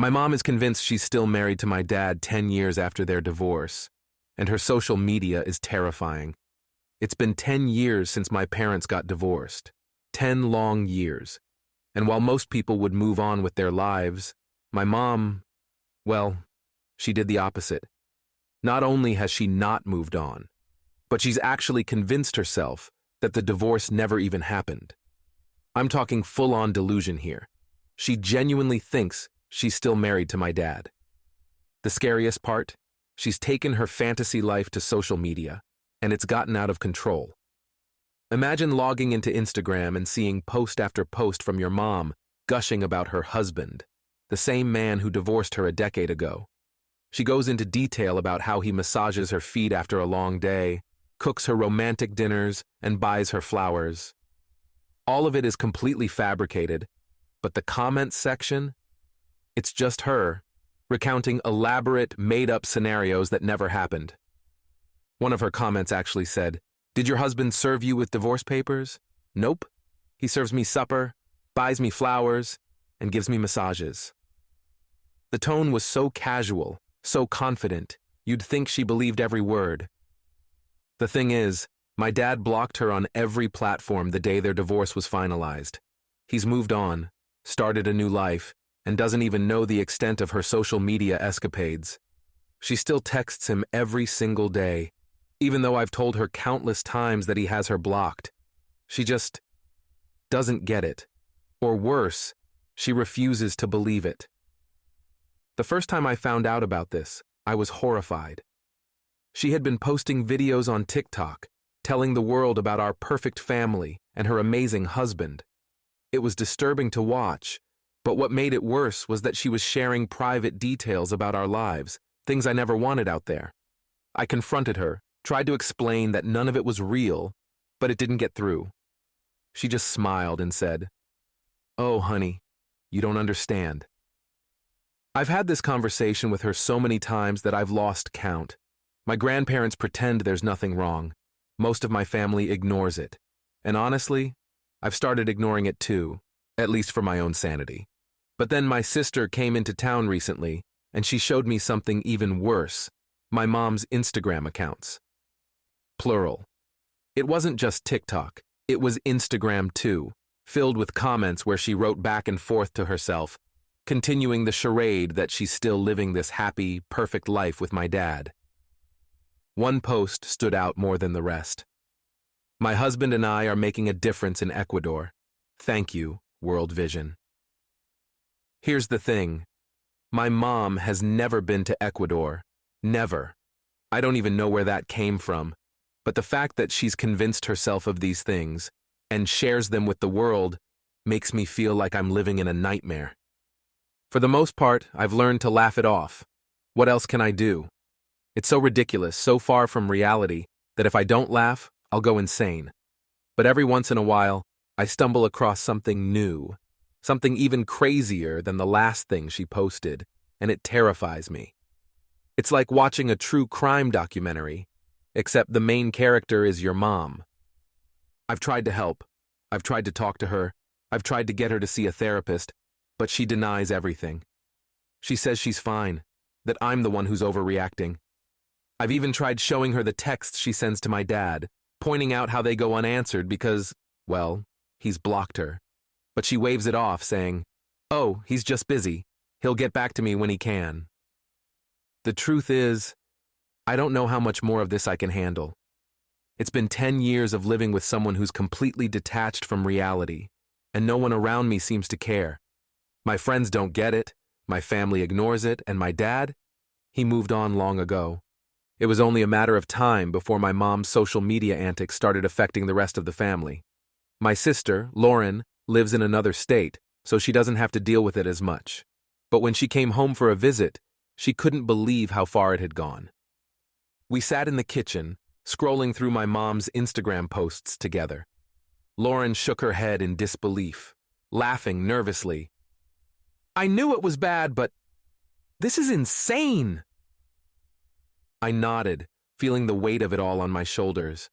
My mom is convinced she's still married to my dad 10 years after their divorce, and her social media is terrifying. It's been 10 years since my parents got divorced. 10 long years. And while most people would move on with their lives, my mom, well, she did the opposite. Not only has she not moved on, but she's actually convinced herself that the divorce never even happened. I'm talking full-on delusion here. She genuinely thinks she's still married to my dad. The scariest part? She's taken her fantasy life to social media, and it's gotten out of control. Imagine logging into Instagram and seeing post after post from your mom gushing about her husband, the same man who divorced her a decade ago. She goes into detail about how he massages her feet after a long day, cooks her romantic dinners, and buys her flowers. All of it is completely fabricated, but the comments section? It's just her, recounting elaborate, made-up scenarios that never happened. One of her comments actually said, "Did your husband serve you with divorce papers?" "Nope. He serves me supper, buys me flowers, and gives me massages." The tone was so casual, so confident, you'd think she believed every word. The thing is, my dad blocked her on every platform the day their divorce was finalized. He's moved on, started a new life, and doesn't even know the extent of her social media escapades. She still texts him every single day, even though I've told her countless times that he has her blocked. She just doesn't get it. Or worse, she refuses to believe it. The first time I found out about this, I was horrified. She had been posting videos on TikTok, telling the world about our perfect family and her amazing husband. It was disturbing to watch, but what made it worse was that she was sharing private details about our lives, things I never wanted out there. I confronted her, tried to explain that none of it was real, but it didn't get through. She just smiled and said, "Oh, honey, you don't understand." I've had this conversation with her so many times that I've lost count. My grandparents pretend there's nothing wrong. Most of my family ignores it. And honestly, I've started ignoring it too, at least for my own sanity. But then my sister came into town recently, and she showed me something even worse, my mom's Instagram accounts. Plural. It wasn't just TikTok, it was Instagram too, filled with comments where she wrote back and forth to herself, continuing the charade that she's still living this happy, perfect life with my dad. One post stood out more than the rest. "My husband and I are making a difference in Ecuador. Thank you, World Vision." Here's the thing. My mom has never been to Ecuador. Never. I don't even know where that came from. But the fact that she's convinced herself of these things and shares them with the world makes me feel like I'm living in a nightmare. For the most part, I've learned to laugh it off. What else can I do? It's so ridiculous, so far from reality, that if I don't laugh, I'll go insane. But every once in a while, I stumble across something new, something even crazier than the last thing she posted, and it terrifies me. It's like watching a true crime documentary, except the main character is your mom. I've tried to help. I've tried to talk to her. I've tried to get her to see a therapist, but she denies everything. She says she's fine, that I'm the one who's overreacting. I've even tried showing her the texts she sends to my dad, pointing out how they go unanswered because, well, he's blocked her. But she waves it off, saying, "Oh, he's just busy. He'll get back to me when he can." The truth is, I don't know how much more of this I can handle. It's been 10 years of living with someone who's completely detached from reality, and no one around me seems to care. My friends don't get it, my family ignores it, and my dad? He moved on long ago. It was only a matter of time before my mom's social media antics started affecting the rest of the family. My sister, Lauren, lives in another state, so she doesn't have to deal with it as much. But when she came home for a visit, she couldn't believe how far it had gone. We sat in the kitchen, scrolling through my mom's Instagram posts together. Lauren shook her head in disbelief, laughing nervously. "I knew it was bad, but this is insane." I nodded, feeling the weight of it all on my shoulders.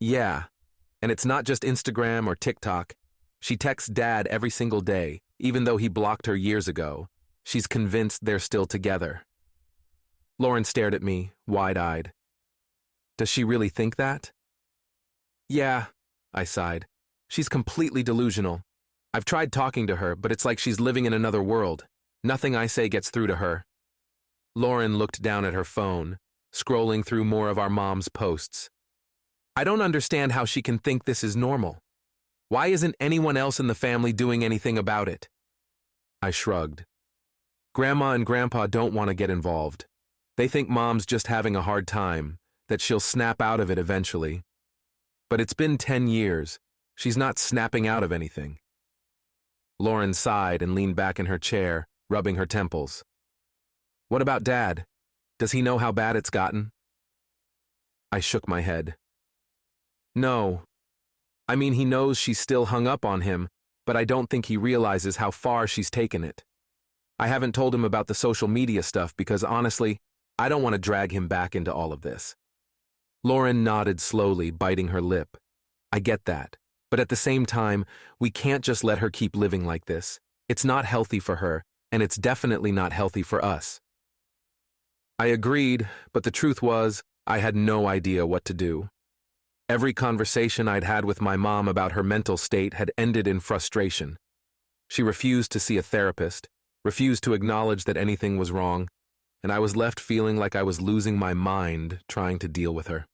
Yeah, and it's not just Instagram or TikTok. She texts Dad every single day, even though he blocked her years ago. She's convinced they're still together. Lauren stared at me, wide-eyed. Does she really think that? Yeah, I sighed. She's completely delusional. I've tried talking to her, but it's like she's living in another world. Nothing I say gets through to her. Lauren looked down at her phone, scrolling through more of our mom's posts. I don't understand how she can think this is normal. Why isn't anyone else in the family doing anything about it? I shrugged. Grandma and Grandpa don't want to get involved. They think Mom's just having a hard time, that she'll snap out of it eventually. But it's been 10 years. She's not snapping out of anything. Lauren sighed and leaned back in her chair, rubbing her temples. What about Dad? Does he know how bad it's gotten? I shook my head. No. I mean, he knows she's still hung up on him, but I don't think he realizes how far she's taken it. I haven't told him about the social media stuff because, honestly, I don't want to drag him back into all of this. Lauren nodded slowly, biting her lip. I get that, but at the same time, we can't just let her keep living like this. It's not healthy for her, and it's definitely not healthy for us. I agreed, but the truth was, I had no idea what to do. Every conversation I'd had with my mom about her mental state had ended in frustration. She refused to see a therapist, refused to acknowledge that anything was wrong, and I was left feeling like I was losing my mind trying to deal with her.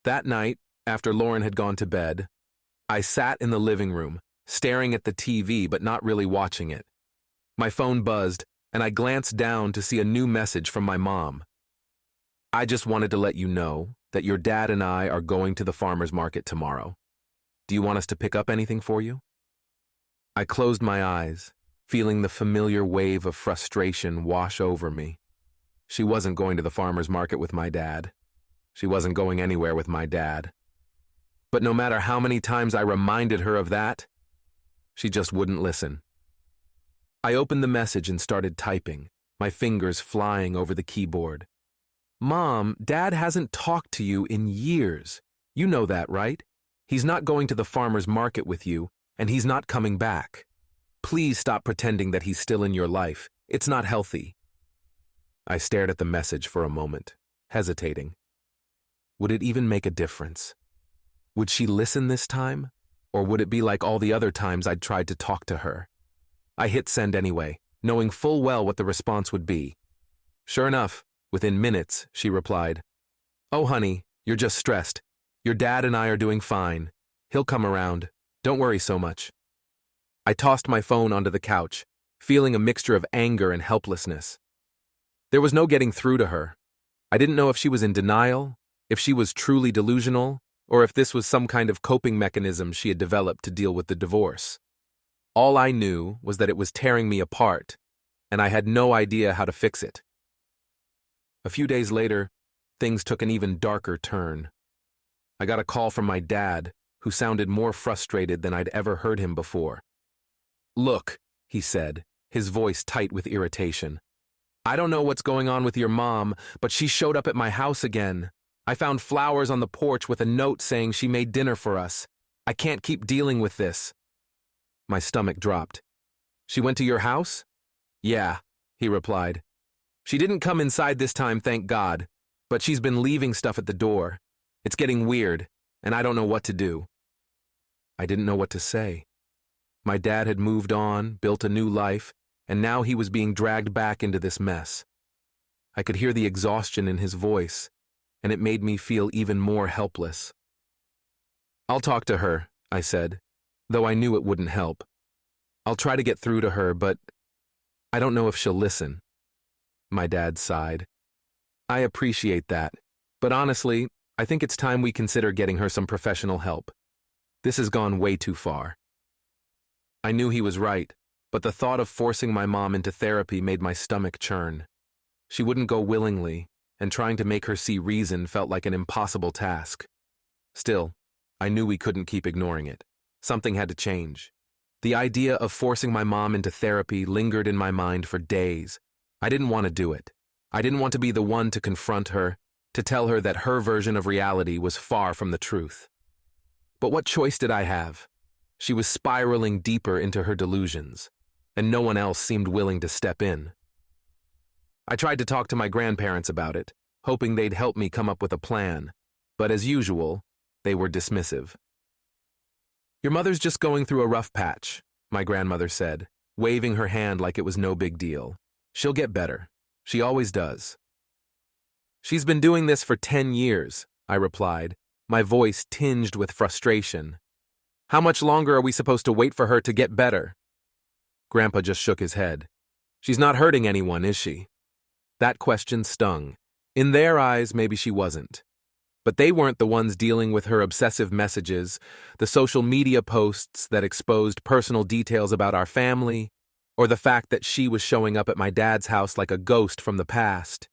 That night, after Lauren had gone to bed, I sat in the living room, staring at the TV but not really watching it. My phone buzzed, and I glanced down to see a new message from my mom. I just wanted to let you know that your dad and I are going to the farmer's market tomorrow. Do you want us to pick up anything for you? I closed my eyes, feeling the familiar wave of frustration wash over me. She wasn't going to the farmer's market with my dad. She wasn't going anywhere with my dad. But no matter how many times I reminded her of that, she just wouldn't listen. I opened the message and started typing, my fingers flying over the keyboard. Mom, Dad hasn't talked to you in years. You know that, right? He's not going to the farmer's market with you, and he's not coming back. Please stop pretending that he's still in your life. It's not healthy. I stared at the message for a moment, hesitating. Would it even make a difference? Would she listen this time? Or would it be like all the other times I'd tried to talk to her? I hit send anyway, knowing full well what the response would be. Sure enough, within minutes, she replied, "Oh, honey, you're just stressed. Your dad and I are doing fine. He'll come around. Don't worry so much." I tossed my phone onto the couch, feeling a mixture of anger and helplessness. There was no getting through to her. I didn't know if she was in denial, if she was truly delusional, or if this was some kind of coping mechanism she had developed to deal with the divorce. All I knew was that it was tearing me apart, and I had no idea how to fix it. A few days later, things took an even darker turn. I got a call from my dad, who sounded more frustrated than I'd ever heard him before. "Look," he said, his voice tight with irritation. "I don't know what's going on with your mom, but she showed up at my house again. I found flowers on the porch with a note saying she made dinner for us. I can't keep dealing with this." My stomach dropped. "She went to your house?" "Yeah," he replied. "She didn't come inside this time, thank God, but she's been leaving stuff at the door. It's getting weird, and I don't know what to do." I didn't know what to say. My dad had moved on, built a new life, and now he was being dragged back into this mess. I could hear the exhaustion in his voice, and it made me feel even more helpless. "I'll talk to her," I said, though I knew it wouldn't help. "I'll try to get through to her, but I don't know if she'll listen." My dad sighed. "I appreciate that, but honestly, I think it's time we consider getting her some professional help. This has gone way too far." I knew he was right, but the thought of forcing my mom into therapy made my stomach churn. She wouldn't go willingly, and trying to make her see reason felt like an impossible task. Still, I knew we couldn't keep ignoring it. Something had to change. The idea of forcing my mom into therapy lingered in my mind for days. I didn't want to do it. I didn't want to be the one to confront her, to tell her that her version of reality was far from the truth. But what choice did I have? She was spiraling deeper into her delusions. and no one else seemed willing to step in. I tried to talk to my grandparents about it, hoping they'd help me come up with a plan, but as usual, they were dismissive. "Your mother's just going through a rough patch," my grandmother said, waving her hand like it was no big deal. "She'll get better. She always does." "She's been doing this for 10 years, I replied, my voice tinged with frustration. "How much longer are we supposed to wait for her to get better?" Grandpa just shook his head. "She's not hurting anyone, is she?" That question stung. In their eyes, maybe she wasn't. But they weren't the ones dealing with her obsessive messages, the social media posts that exposed personal details about our family, or the fact that she was showing up at my dad's house like a ghost from the past.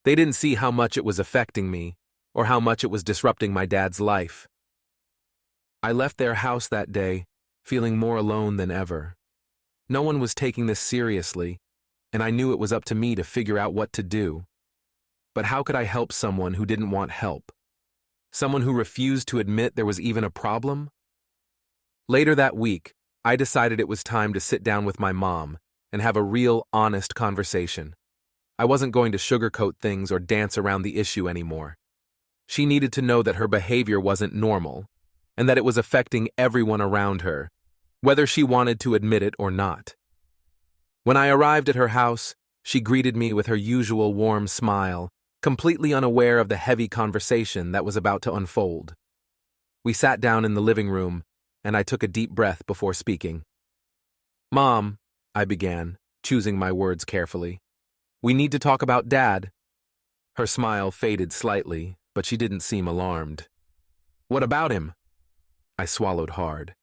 They didn't see how much it was affecting me, or how much it was disrupting my dad's life. I left their house that day, feeling more alone than ever. No one was taking this seriously, and I knew it was up to me to figure out what to do. But how could I help someone who didn't want help? Someone who refused to admit there was even a problem? Later that week, I decided it was time to sit down with my mom and have a real, honest conversation. I wasn't going to sugarcoat things or dance around the issue anymore. She needed to know that her behavior wasn't normal, and that it was affecting everyone around her, whether she wanted to admit it or not. When I arrived at her house, she greeted me with her usual warm smile, completely unaware of the heavy conversation that was about to unfold. We sat down in the living room, and I took a deep breath before speaking. "Mom," I began, choosing my words carefully, "we need to talk about Dad." Her smile faded slightly, but she didn't seem alarmed. "What about him?" I swallowed hard.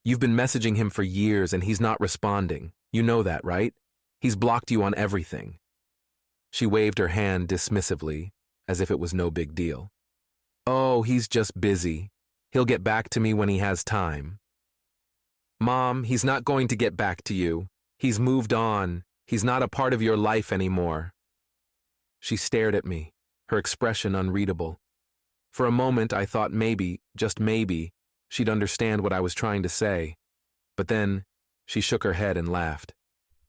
"You've been messaging him for years and he's not responding. You know that, right? He's blocked you on everything." She waved her hand dismissively, as if it was no big deal. "Oh, he's just busy. He'll get back to me when he has time." "Mom, he's not going to get back to you. He's moved on. He's not a part of your life anymore." She stared at me, her expression unreadable. For a moment I thought maybe, just maybe, she'd understand what I was trying to say. But then she shook her head and laughed.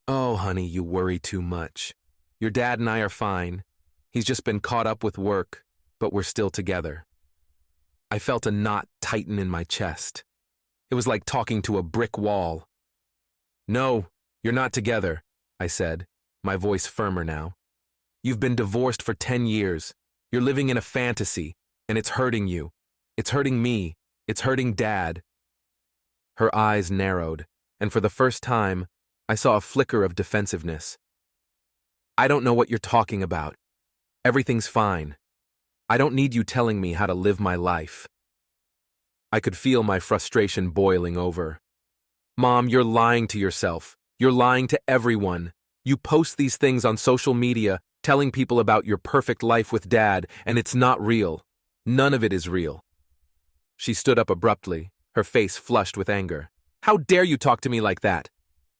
"Oh, honey, you worry too much. Your dad and I are fine. He's just been caught up with work, but we're still together." I felt a knot tighten in my chest. It was like talking to a brick wall. "No, you're not together," I said, my voice firmer now. "You've been divorced for 10 years. You're living in a fantasy, and it's hurting you. It's hurting me. It's hurting Dad." Her eyes narrowed, and for the first time, I saw a flicker of defensiveness. "I don't know what you're talking about. Everything's fine. I don't need you telling me how to live my life." I could feel my frustration boiling over. "Mom, you're lying to yourself. You're lying to everyone. You post these things on social media, telling people about your perfect life with Dad, and it's not real. None of it is real." She stood up abruptly, her face flushed with anger. "How dare you talk to me like that?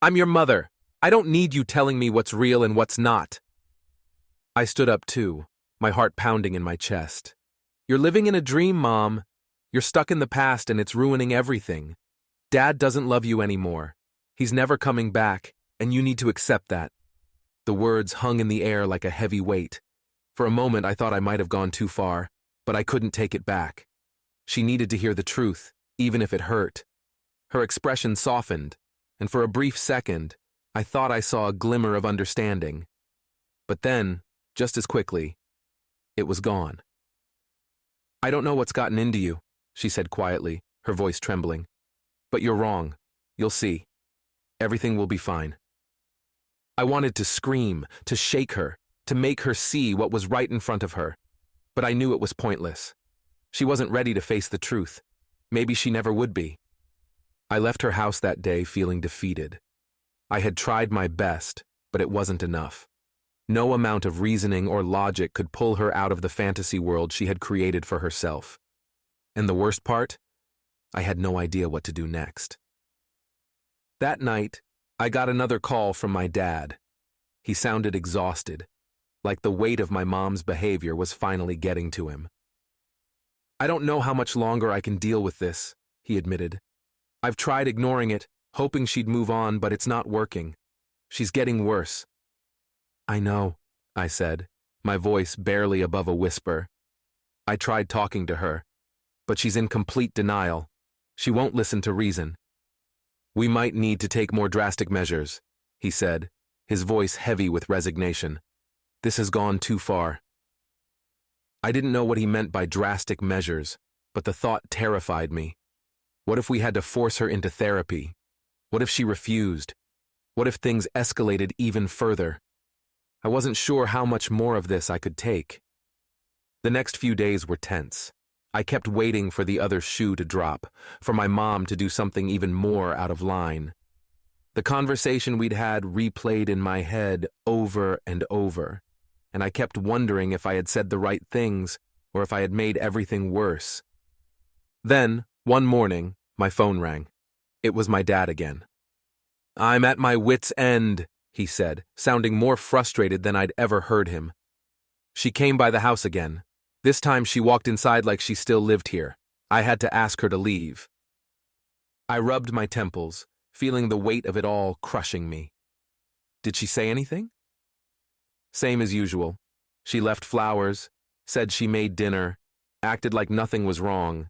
I'm your mother. I don't need you telling me what's real and what's not." I stood up too, my heart pounding in my chest. "You're living in a dream, Mom. You're stuck in the past and it's ruining everything. Dad doesn't love you anymore. He's never coming back, and you need to accept that." The words hung in the air like a heavy weight. For a moment I thought I might have gone too far, but I couldn't take it back. She needed to hear the truth, even if it hurt. Her expression softened, and for a brief second, I thought I saw a glimmer of understanding. But then, just as quickly, it was gone. "I don't know what's gotten into you," she said quietly, her voice trembling. "But you're wrong. You'll see. Everything will be fine." I wanted to scream, to shake her, to make her see what was right in front of her. But I knew it was pointless. She wasn't ready to face the truth. Maybe she never would be. I left her house that day feeling defeated. I had tried my best, but it wasn't enough. No amount of reasoning or logic could pull her out of the fantasy world she had created for herself. And the worst part? I had no idea what to do next. That night, I got another call from my dad. He sounded exhausted, like the weight of my mom's behavior was finally getting to him. "I don't know how much longer I can deal with this," he admitted. "I've tried ignoring it, hoping she'd move on, but it's not working. She's getting worse. I know, I said, my voice barely above a whisper. I tried talking to her, but she's in complete denial. She won't listen to reason. We might need to take more drastic measures, he said, his voice heavy with resignation. This has gone too far. I didn't know what he meant by drastic measures, but the thought terrified me. What if we had to force her into therapy? What if she refused? What if things escalated even further? I wasn't sure how much more of this I could take. The next few days were tense. I kept waiting for the other shoe to drop, for my mom to do something even more out of line. The conversation we'd had replayed in my head over and over, and I kept wondering if I had said the right things or if I had made everything worse. Then, one morning, my phone rang. It was my dad again. I'm at my wit's end, he said, sounding more frustrated than I'd ever heard him. She came by the house again. This time she walked inside like she still lived here. I had to ask her to leave. I rubbed my temples, feeling the weight of it all crushing me. Did she say anything? Same as usual. She left flowers, said she made dinner, acted like nothing was wrong.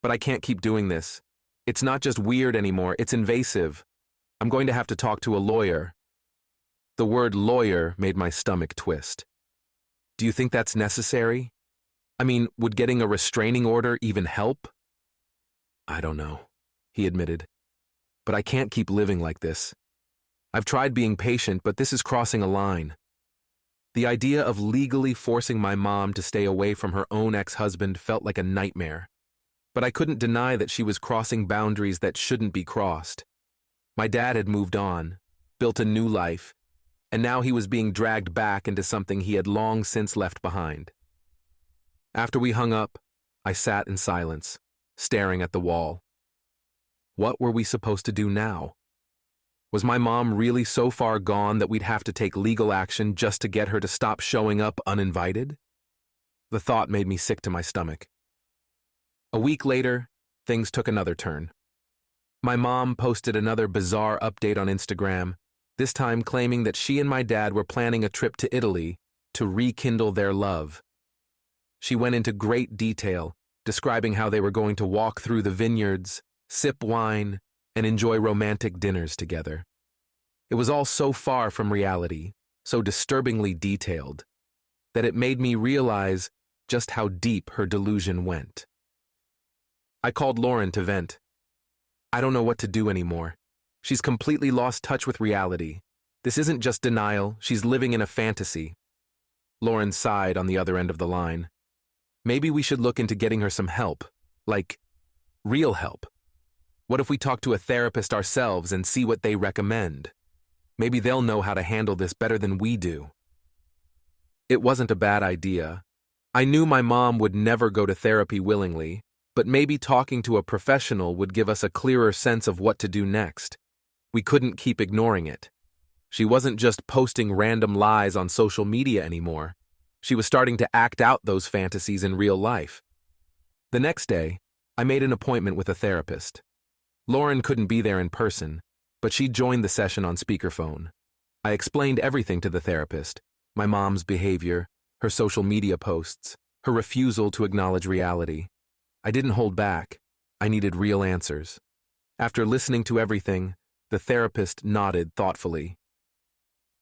But I can't keep doing this. It's not just weird anymore, it's invasive. I'm going to have to talk to a lawyer. The word lawyer made my stomach twist. Do you think that's necessary? I mean, would getting a restraining order even help? I don't know, he admitted. But I can't keep living like this. I've tried being patient, but this is crossing a line. The idea of legally forcing my mom to stay away from her own ex-husband felt like a nightmare. But I couldn't deny that she was crossing boundaries that shouldn't be crossed. My dad had moved on, built a new life, and now he was being dragged back into something he had long since left behind. After we hung up, I sat in silence, staring at the wall. What were we supposed to do now? Was my mom really so far gone that we'd have to take legal action just to get her to stop showing up uninvited? The thought made me sick to my stomach. A week later, things took another turn. My mom posted another bizarre update on Instagram, this time claiming that she and my dad were planning a trip to Italy to rekindle their love. She went into great detail, describing how they were going to walk through the vineyards, sip wine, and enjoy romantic dinners together. It was all so far from reality, so disturbingly detailed, that it made me realize just how deep her delusion went. I called Lauren to vent. I don't know what to do anymore. She's completely lost touch with reality. This isn't just denial, she's living in a fantasy. Lauren sighed on the other end of the line. Maybe we should look into getting her some help, like real help. What if we talk to a therapist ourselves and see what they recommend? Maybe they'll know how to handle this better than we do. It wasn't a bad idea. I knew my mom would never go to therapy willingly, but maybe talking to a professional would give us a clearer sense of what to do next. We couldn't keep ignoring it. She wasn't just posting random lies on social media anymore. She was starting to act out those fantasies in real life. The next day, I made an appointment with a therapist. Lauren couldn't be there in person, but she joined the session on speakerphone. I explained everything to the therapist, my mom's behavior, her social media posts, her refusal to acknowledge reality. I didn't hold back. I needed real answers. After listening to everything, the therapist nodded thoughtfully.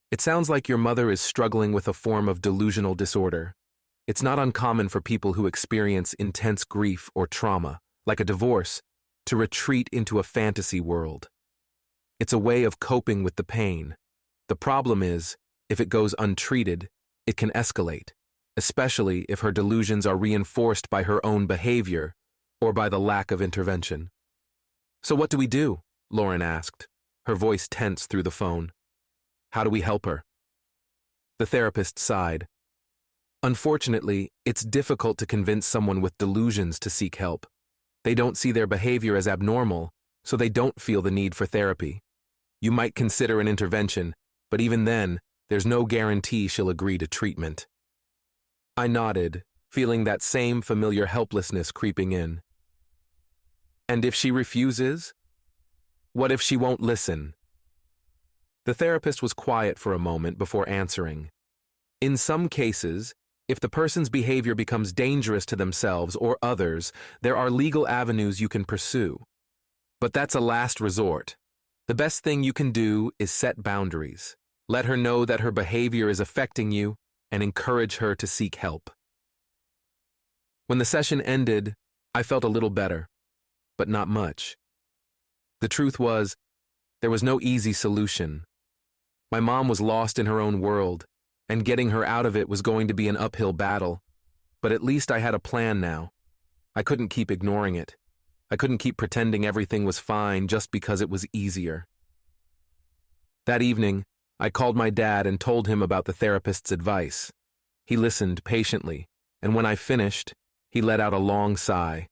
It sounds like your mother is struggling with a form of delusional disorder. It's not uncommon for people who experience intense grief or trauma, like a divorce, to retreat into a fantasy world. It's a way of coping with the pain. The problem is, if it goes untreated, it can escalate, especially if her delusions are reinforced by her own behavior or by the lack of intervention. So what do we do? Lauren asked, her voice tense through the phone. How do we help her? The therapist sighed. Unfortunately, it's difficult to convince someone with delusions to seek help. They don't see their behavior as abnormal, so they don't feel the need for therapy. You might consider an intervention, but even then, there's no guarantee she'll agree to treatment. I nodded, feeling that same familiar helplessness creeping in. And if she refuses? What if she won't listen? The therapist was quiet for a moment before answering. In some cases, if the person's behavior becomes dangerous to themselves or others, there are legal avenues you can pursue. But that's a last resort. The best thing you can do is set boundaries. Let her know that her behavior is affecting you and encourage her to seek help. When the session ended, I felt a little better, but not much. The truth was, there was no easy solution. My mom was lost in her own world, and getting her out of it was going to be an uphill battle. But at least I had a plan now. I couldn't keep ignoring it. I couldn't keep pretending everything was fine just because it was easier. That evening, I called my dad and told him about the therapist's advice. He listened patiently, and when I finished, he let out a long sigh.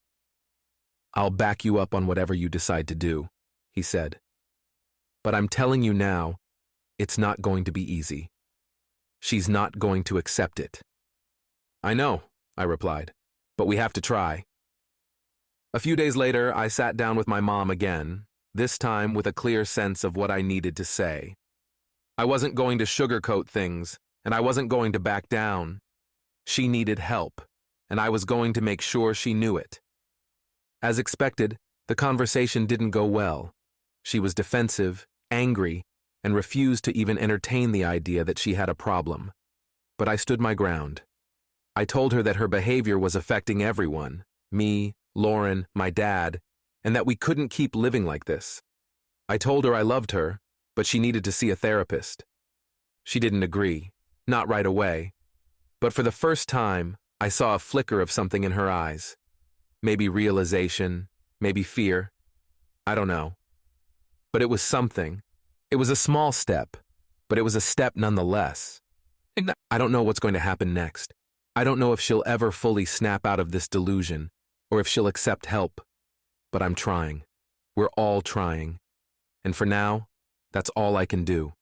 "I'll back you up on whatever you decide to do," he said. "But I'm telling you now, it's not going to be easy. She's not going to accept it." "I know," I replied, "but we have to try." A few days later, I sat down with my mom again, this time with a clear sense of what I needed to say. I wasn't going to sugarcoat things, and I wasn't going to back down. She needed help, and I was going to make sure she knew it. As expected, the conversation didn't go well. She was defensive, angry, and refused to even entertain the idea that she had a problem. But I stood my ground. I told her that her behavior was affecting everyone, me, Lauren, my dad, and that we couldn't keep living like this. I told her I loved her, but she needed to see a therapist. She didn't agree, not right away. But for the first time, I saw a flicker of something in her eyes. Maybe realization, maybe fear. I don't know. But it was something. It was a small step, but it was a step nonetheless. I don't know what's going to happen next. I don't know if she'll ever fully snap out of this delusion, or if she'll accept help. But I'm trying. We're all trying. And for now, that's all I can do.